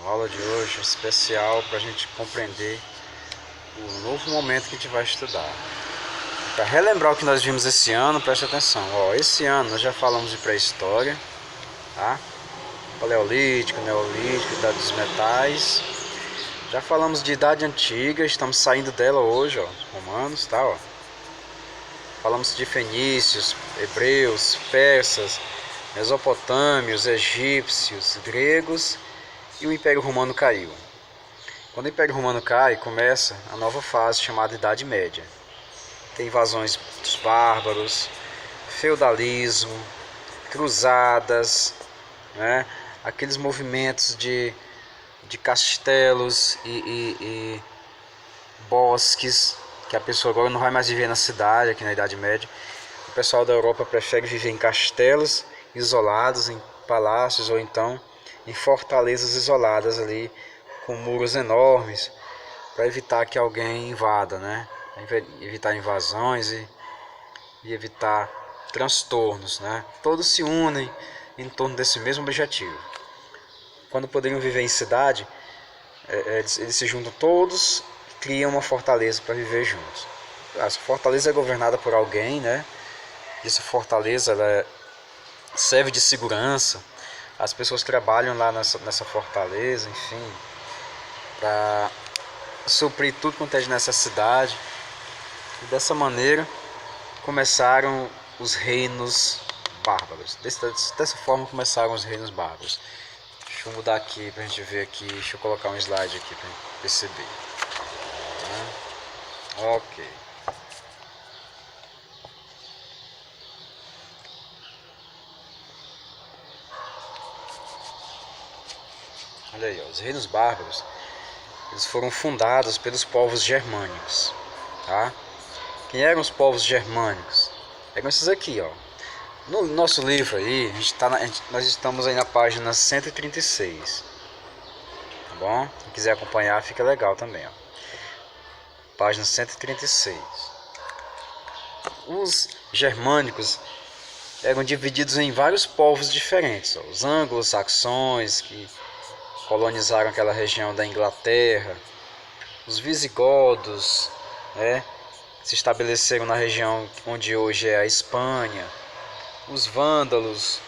A aula de hoje é especial para a gente compreender o novo momento que a gente vai estudar. Para relembrar o que nós vimos esse ano, preste atenção. Esse ano nós já falamos de pré-história, tá? Paleolítico, neolítico, idade dos metais. Já falamos de idade antiga, estamos saindo dela hoje, romanos, tá? Falamos de fenícios, hebreus, persas, mesopotâmios, egípcios, gregos, e o Império Romano caiu. Quando o Império Romano cai, começa a nova fase chamada Idade Média. Tem invasões dos bárbaros, feudalismo, cruzadas, né? Aqueles movimentos de castelos e bosques, que a pessoa agora não vai mais viver na cidade, aqui na Idade Média. O pessoal da Europa prefere viver em castelos isolados, em palácios, ou então em fortalezas isoladas ali, com muros enormes, para evitar que alguém invada, né? Evitar invasões e evitar transtornos, né? Todos se unem em torno desse mesmo objetivo. Quando poderiam viver em cidade, eles se juntam todos e criam uma fortaleza para viver juntos. Essa fortaleza é governada por alguém, né? Essa fortaleza ela serve de segurança. As pessoas trabalham lá nessa fortaleza, enfim, para suprir tudo quanto é de necessidade. E dessa maneira começaram os reinos bárbaros. Dessa forma começaram os reinos bárbaros. Deixa eu mudar aqui pra gente ver aqui. Deixa eu colocar um slide aqui pra gente perceber. Ok. Olha aí, os reinos bárbaros, eles foram fundados pelos povos germânicos, tá? Quem eram os povos germânicos? Eram esses aqui, ó. No nosso livro aí, nós estamos aí na página 136, tá bom? Quem quiser acompanhar, fica legal também, ó. Página 136. Os germânicos eram divididos em vários povos diferentes, ó. Os anglo-saxões, que colonizaram aquela região da Inglaterra, os visigodos, né, se estabeleceram na região onde hoje é a Espanha, os vândalos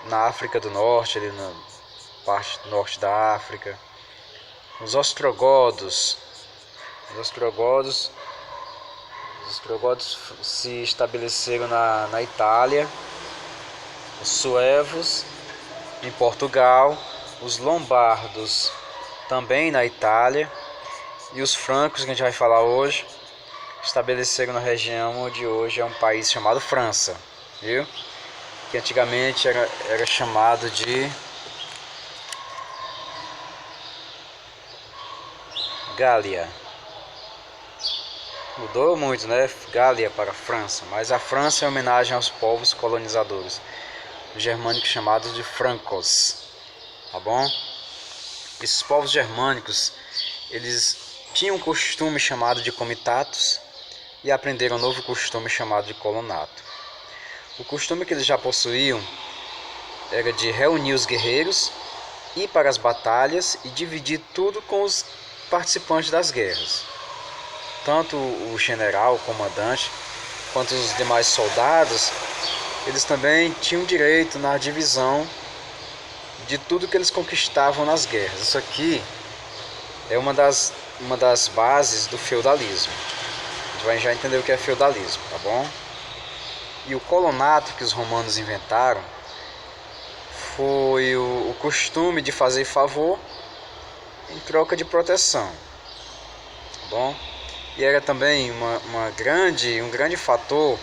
na África do Norte, ali na parte norte da África, os ostrogodos se estabeleceram na Itália, os suevos em Portugal, os lombardos também na Itália, e os francos, que a gente vai falar hoje, estabeleceram na região onde hoje é um país chamado França, viu? Que antigamente era chamado de Gália. Mudou muito, né? Gália para França, mas a França é homenagem aos povos colonizadores germânicos chamados de francos, tá bom? Esses povos germânicos, eles tinham um costume chamado de comitatus e aprenderam um novo costume chamado de colonato. O costume que eles já possuíam era de reunir os guerreiros, ir para as batalhas e dividir tudo com os participantes das guerras. Tanto o general, o comandante, quanto os demais soldados, eles também tinham direito na divisão de tudo que eles conquistavam nas guerras. Isso aqui é uma das bases do feudalismo. A gente vai já entender o que é feudalismo, tá bom? E o colonato que os romanos inventaram foi o costume de fazer favor em troca de proteção, tá bom? E era também um grande fator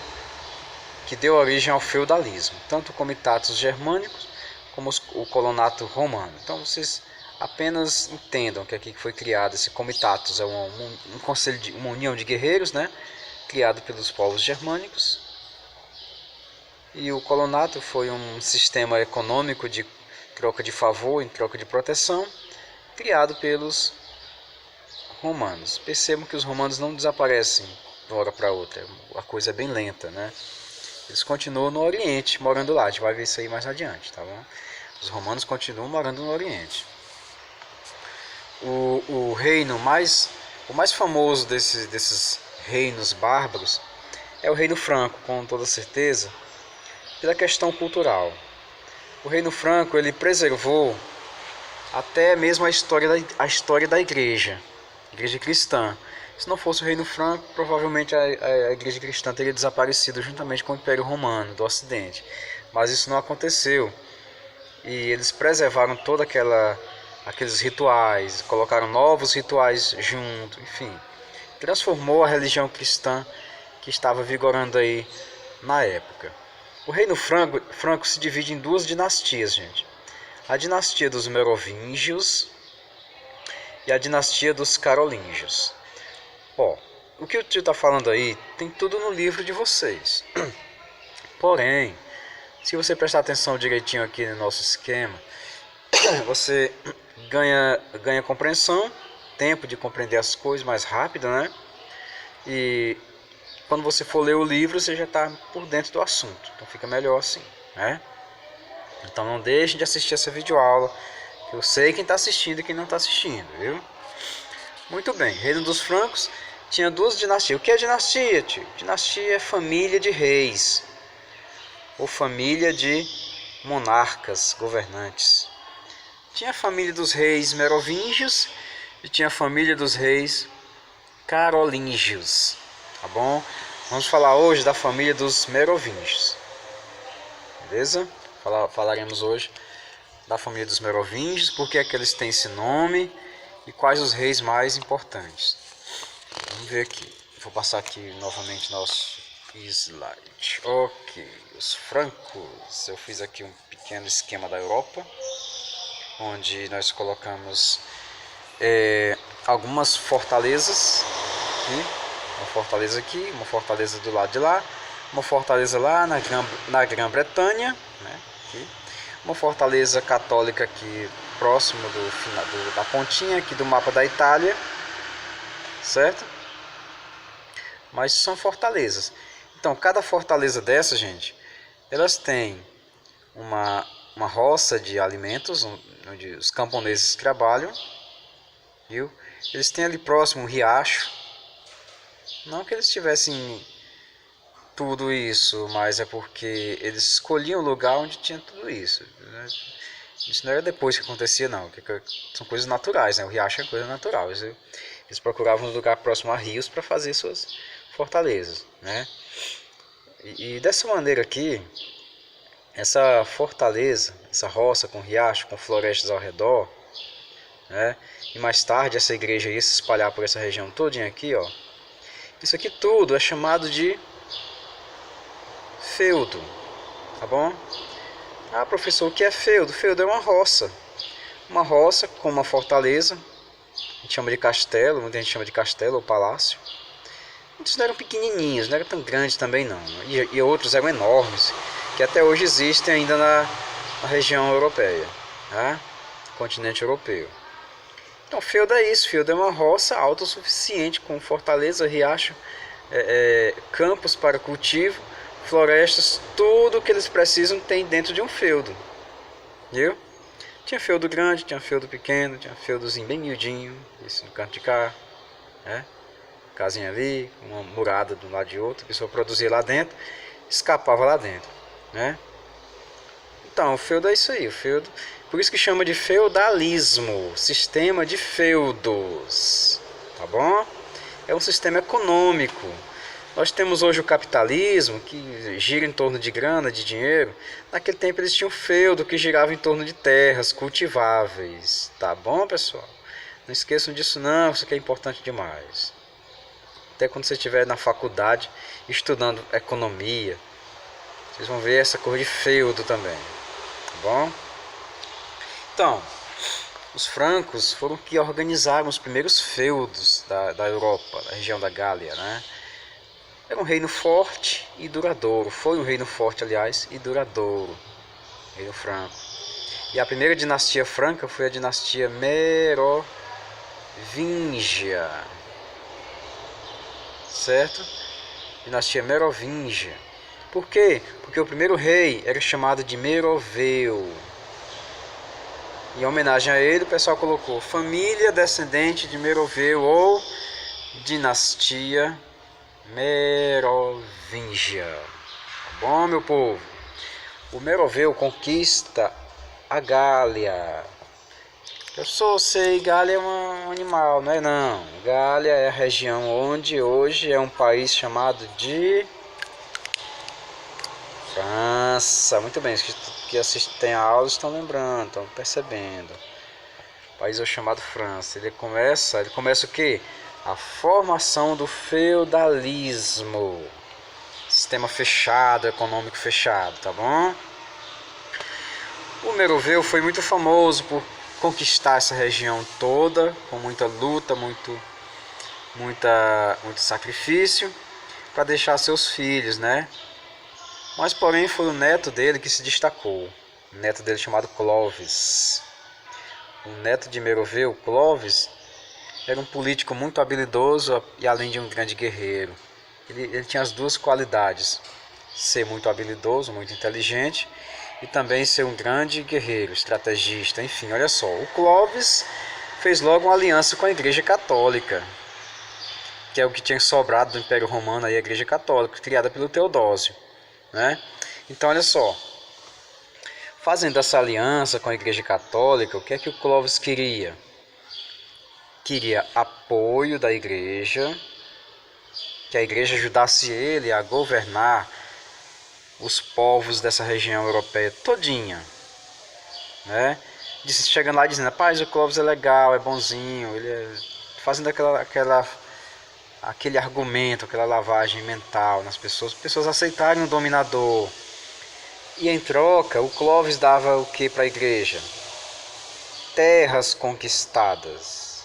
que deu origem ao feudalismo, tanto o comitatus germânicos como o colonato romano. Então vocês apenas entendam que aqui foi criado esse comitatus, é um conselho uma união de guerreiros, né, criado pelos povos germânicos. E o colonato foi um sistema econômico de troca de favor em troca de proteção, criado pelos romanos. Percebam que os romanos não desaparecem de uma hora para outra, a coisa é bem lenta, né? Eles continuam no Oriente, morando lá. A gente vai ver isso aí mais adiante, tá bom? Os romanos continuam morando no Oriente. o reino o mais famoso desses reinos bárbaros é o Reino Franco, com toda certeza, pela questão cultural. O Reino Franco ele preservou até mesmo a história da igreja cristã. Se não fosse o Reino Franco, provavelmente a igreja cristã teria desaparecido juntamente com o Império Romano do Ocidente. Mas isso não aconteceu. E eles preservaram aqueles rituais, colocaram novos rituais junto, enfim. Transformou a religião cristã que estava vigorando aí na época. O Reino Franco se divide em duas dinastias, gente. A dinastia dos Merovingios e a dinastia dos Carolíngios. Ó, o que o tio está falando aí tem tudo no livro de vocês. Porém, se você prestar atenção direitinho aqui no nosso esquema, você ganha compreensão, tempo de compreender as coisas mais rápido, né? E quando você for ler o livro, você já está por dentro do assunto. Então fica melhor assim, né? Então não deixem de assistir essa videoaula, que eu sei quem está assistindo e quem não está assistindo, viu? Muito bem, Reino dos Francos tinha duas dinastias. O que é dinastia, tio? Dinastia é família de reis, ou família de monarcas, governantes. Tinha a família dos reis merovingios e tinha a família dos reis carolíngios, tá bom? Vamos falar hoje da família dos merovingios, beleza? Falaremos hoje da família dos merovingios, porque é que eles têm esse nome e quais os reis mais importantes. Vamos ver aqui. Vou passar aqui novamente nosso slide. Ok, os francos. Eu fiz aqui um pequeno esquema da Europa, onde nós colocamos algumas fortalezas. Uma fortaleza aqui, uma fortaleza do lado de lá, uma fortaleza lá na Grã-Bretanha, né? Aqui. Uma fortaleza católica aqui próximo da pontinha aqui do mapa da Itália, certo? Mas são fortalezas. Então, cada fortaleza dessa, gente, elas têm uma roça de alimentos, onde os camponeses trabalham, viu? Eles têm ali próximo um riacho. Não que eles tivessem tudo isso, mas é porque eles escolhiam o lugar onde tinha tudo isso, né? Isso não era depois que acontecia, não. São coisas naturais, né? O riacho é coisa natural. Eles procuravam um lugar próximo a rios para fazer suas fortalezas, né? E dessa maneira aqui, essa fortaleza, essa roça com riacho, com florestas ao redor, né? E mais tarde essa igreja ia se espalhar por essa região todinha aqui, ó. Isso aqui tudo é chamado de feudo, tá bom? Ah, professor, o que é feudo? Feudo é uma roça com uma fortaleza. A gente chama de castelo, muita gente chama de castelo ou palácio. Muitos não eram pequenininhos, não eram tão grandes também não. E outros eram enormes, que até hoje existem ainda na região europeia, tá? Continente europeu. Então, feudo é isso. Feudo é uma roça autossuficiente, com fortaleza, riacho, campos para cultivo, florestas, tudo que eles precisam tem dentro de um feudo, viu? Tinha feudo grande, tinha feudo pequeno, tinha feudozinho bem miudinho, isso no canto de cá, né? Casinha ali, uma murada de um lado de outro, a pessoa produzia lá dentro, escapava lá dentro, né? Então, o feudo é isso aí, o feudo, por isso que chama de feudalismo, sistema de feudos, tá bom? É um sistema econômico. Nós temos hoje o capitalismo, que gira em torno de grana, de dinheiro. Naquele tempo eles tinham feudo, que girava em torno de terras cultiváveis. Tá bom, pessoal? Não esqueçam disso não, isso aqui é importante demais. Até quando você estiver na faculdade estudando economia, vocês vão ver essa cor de feudo também. Tá bom? Então, os francos foram que organizaram os primeiros feudos da Europa, da região da Gália, né? Era um reino forte e duradouro. Foi um reino forte, aliás, e duradouro. Reino franco. E a primeira dinastia franca foi a dinastia Merovingia. Certo? Dinastia Merovingia. Por quê? Porque o primeiro rei era chamado de Meroveu. Em homenagem a ele, o pessoal colocou família descendente de Meroveu ou dinastia Merovingia. Tá bom, meu povo? O Meroveu conquista a Gália. Sei, Gália é um animal, não é não. Gália é a região onde hoje é um país chamado de França. Muito bem, os que assistem a aula estão lembrando, estão percebendo. O país é chamado França. Ele começa o quê? A formação do feudalismo. Sistema fechado, econômico fechado, tá bom? O Meroveu foi muito famoso por conquistar essa região toda, com muita luta, muito sacrifício, para deixar seus filhos, né? Mas porém foi o neto dele que se destacou, o neto dele chamado Clovis. O neto de Meroveu, Clovis, era um político muito habilidoso e além de um grande guerreiro. Ele tinha as duas qualidades, ser muito habilidoso, muito inteligente, e também ser um grande guerreiro, estrategista, enfim, olha só. O Clovis fez logo uma aliança com a Igreja Católica, que é o que tinha sobrado do Império Romano, aí, a Igreja Católica, criada pelo Teodósio, né? Então, olha só, fazendo essa aliança com a Igreja Católica, o que é que o Clovis queria? Queria apoio da Igreja, que a Igreja ajudasse ele a governar os povos dessa região europeia todinha, né? Chegando lá e dizendo, rapaz, o Clovis é legal, é bonzinho, fazendo aquele argumento, aquela lavagem mental nas pessoas, as pessoas aceitarem o dominador. E em troca, o Clovis dava o que para a igreja? Terras conquistadas.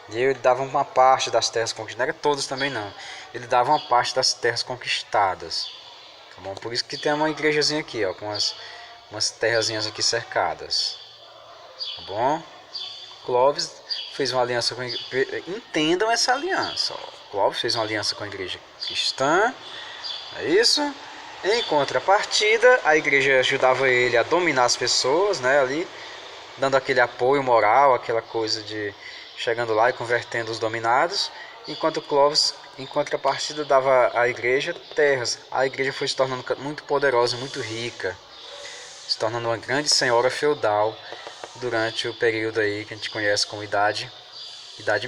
E ele dava uma parte das terras conquistadas, não era todas também não. Ele dava uma parte das terras conquistadas. Tá bom? Por isso que tem uma igrejazinha aqui, ó, com umas terrazinhas aqui cercadas. Tá bom? Clovis fez uma aliança com a igreja. Entendam essa aliança. Ó. Clovis fez uma aliança com a igreja cristã. É isso? Em contrapartida, a igreja ajudava ele a dominar as pessoas, né, ali, dando aquele apoio moral, aquela coisa de chegando lá e convertendo os dominados. Enquanto Clovis, em contrapartida, dava à igreja terras. A igreja foi se tornando muito poderosa, muito rica, se tornando uma grande senhora feudal durante o período aí que a gente conhece como Idade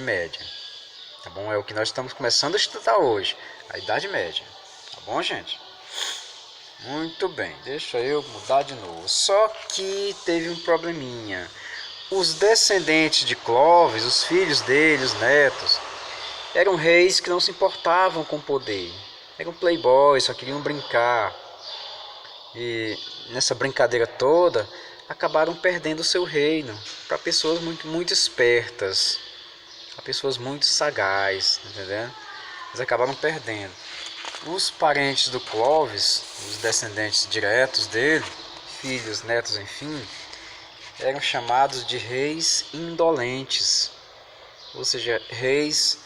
Média. Tá bom? É o que nós estamos começando a estudar hoje, a Idade Média. Tá bom, gente? Muito bem, deixa eu mudar de novo. Só que teve um probleminha. Os descendentes de Clovis, os filhos dele, os netos, eram reis que não se importavam com o poder. Eram playboys, só queriam brincar. E nessa brincadeira toda, acabaram perdendo o seu reino para pessoas muito espertas, para pessoas muito sagazes, entendeu? Eles acabaram perdendo. Os parentes do Clovis, os descendentes diretos dele, filhos, netos, enfim, eram chamados de reis indolentes, ou seja, reis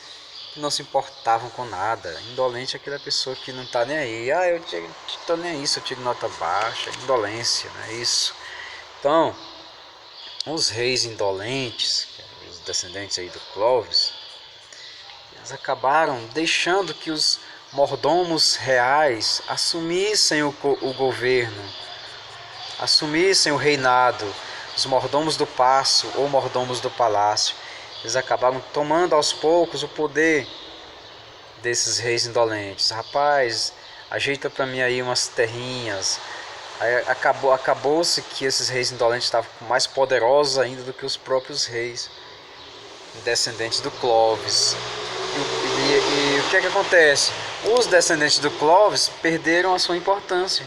que não se importavam com nada. Indolente é aquela pessoa que não está nem aí. Eu estou nem aí, se eu tiro nota baixa. Indolência, não é isso? Então, os reis indolentes, os descendentes aí do Clovis, eles acabaram deixando que os mordomos reais assumissem o governo, assumissem o reinado. Os mordomos do paço ou mordomos do palácio, eles acabaram tomando aos poucos o poder desses reis indolentes. Rapaz, ajeita para mim aí umas terrinhas. Aí acabou-se que esses reis indolentes estavam mais poderosos ainda do que os próprios reis descendentes do Clovis. E o que é que acontece? Os descendentes do Clovis perderam a sua importância.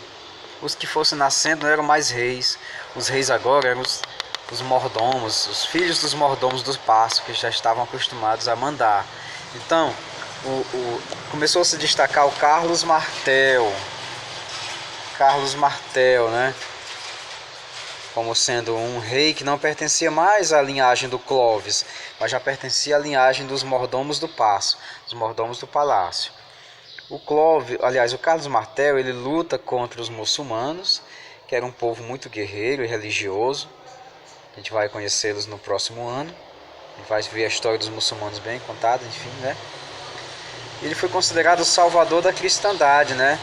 Os que fossem nascendo não eram mais reis. Os reis agora eram os mordomos, os filhos dos mordomos do paço, que já estavam acostumados a mandar. Então, começou a se destacar o Carlos Martel. Carlos Martel, né? Como sendo um rei que não pertencia mais à linhagem do Clovis, mas já pertencia à linhagem dos mordomos do paço, dos mordomos do palácio. O Carlos Martel, ele luta contra os muçulmanos, que era um povo muito guerreiro e religioso, A gente vai conhecê-los no próximo ano. A gente vai ver a história dos muçulmanos bem contada, enfim, né? Ele foi considerado o salvador da cristandade, né?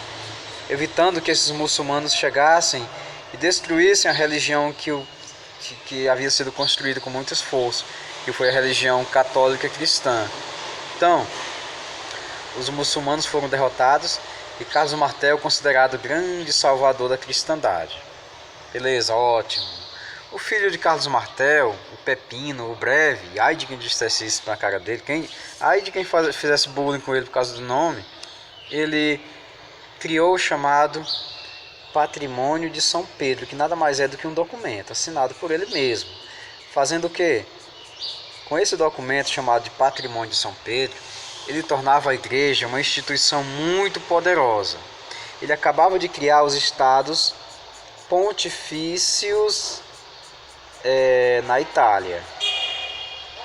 Evitando que esses muçulmanos chegassem e destruíssem a religião que havia sido construída com muito esforço, que foi a religião católica cristã. Então, os muçulmanos foram derrotados e Carlos Martel considerado o grande salvador da cristandade. Beleza, ótimo. O filho de Carlos Martel, o Pepino, o Breve, ai de quem dissesse isso na cara dele, ai de quem fizesse bullying com ele por causa do nome, ele criou o chamado Patrimônio de São Pedro, que nada mais é do que um documento assinado por ele mesmo. Fazendo o quê? Com esse documento chamado de Patrimônio de São Pedro, ele tornava a igreja uma instituição muito poderosa. Ele acabava de criar os estados pontifícios na Itália.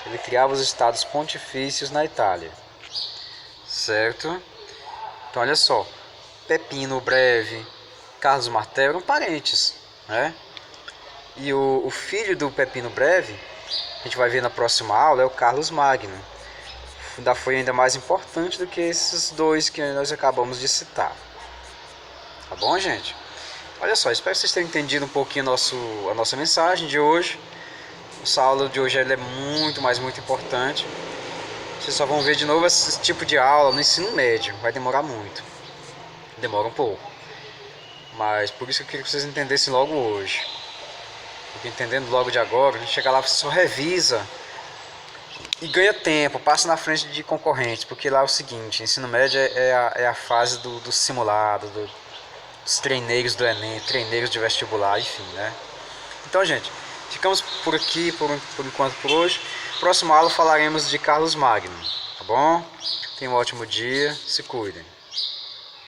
Ele criava os estados pontifícios na Itália. Certo? Então olha só, Pepino Breve, Carlos Martel eram parentes, né? E o filho do Pepino Breve, a gente vai ver na próxima aula, é o Carlos Magno. Ainda foi ainda mais importante do que esses dois que nós acabamos de citar. Tá bom, gente? Olha só, espero que vocês tenham entendido um pouquinho a nossa mensagem de hoje. Essa aula de hoje ela é muito importante. Vocês só vão ver de novo esse tipo de aula no ensino médio. Vai demorar muito. Demora um pouco. Mas por isso que eu queria que vocês entendessem logo hoje. Porque entendendo logo de agora, a gente chega lá e só revisa e ganha tempo, passa na frente de concorrentes. Porque lá é o seguinte, ensino médio é a fase do simulado, dos treineiros do Enem, treineiros de vestibular, enfim, né? Então, gente, ficamos por aqui por enquanto por hoje. Próxima aula falaremos de Carlos Magno, tá bom? Tenham um ótimo dia, se cuidem.